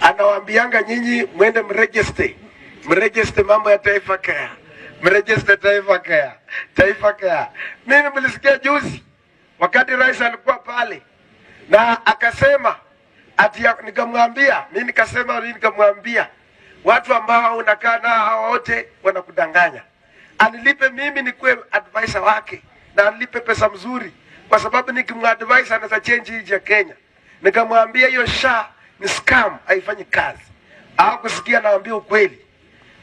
anawaambianga nyinyi mwende mregister mambo ya Taifa Care, mregister Taifa Care. Mimi mlisikia juzi wakati rais alikuwa pale na akasema ati, nikamwambia watu ambao unakaa nao hawa wote wanakudanganya, anilipe mimi nikuwe advisor wake na anilipe pesa mzuri, kwa sababu nikimwadvise anaweza change hii ya Kenya. Nikamwambia hiyo SHA ni scam, haifanyi kazi. Hakusikia, naambia ukweli.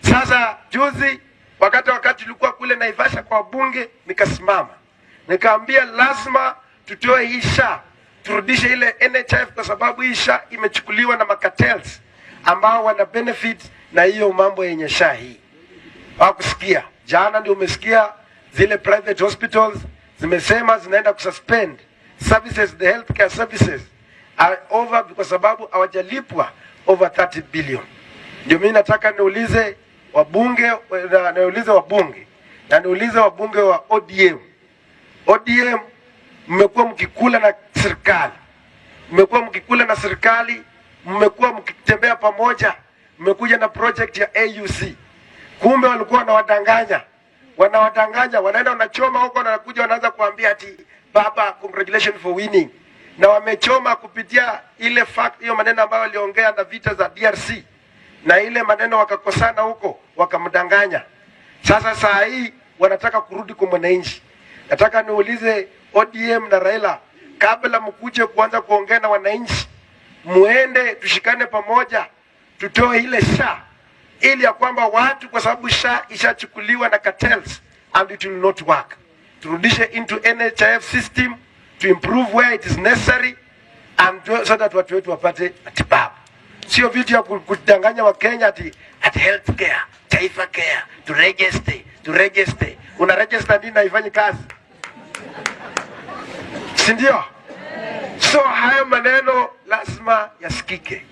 Sasa juzi wakati tulikuwa kule Naivasha kwa bunge, nikasimama nikaambia lazima tutoe hii SHA, turudishe ile NHIF, kwa sababu hii SHA imechukuliwa na makartels ambao wana benefit na hiyo mambo yenye SHA hii. Hakusikia. Jana ndio umesikia zile private hospitals zimesema zinaenda kususpend services, the healthcare services are over kwa sababu hawajalipwa over 30 billion. Ndio mimi nataka niulize wabunge na niulize wabunge wa ODM. Mmekuwa mkikula na serikali, mmekuwa mkitembea pamoja, mmekuja na project ya AUC. Kumbe walikuwa wanawadanganya, wanaenda wanachoma huko na wanakuja wanaanza kuambia ati baba congratulations for winning. Na wamechoma kupitia ile fact, hiyo maneno ambayo waliongea na vita za DRC. Na ile maneno wakakosana huko, wakamdanganya. Sasa saa hii wanataka kurudi kwa mwananchi. Nataka niulize ODM na Raila, kabla mkuje kuanza kuongea na wananchi, muende tushikane pamoja, tutoe ile SHA, ili ya kwamba watu, kwa sababu SHA ishachukuliwa na cartels and it will not work. Turudishe into NHIF system to improve where it is necessary and so that watu wetu wapate matibabu. Sio vitu ya kudanganya wa Kenya ati healthcare, Taifa Care, to register. Una register nini na ifanye kazi? Si ndio? So hayo maneno lazima yasikike.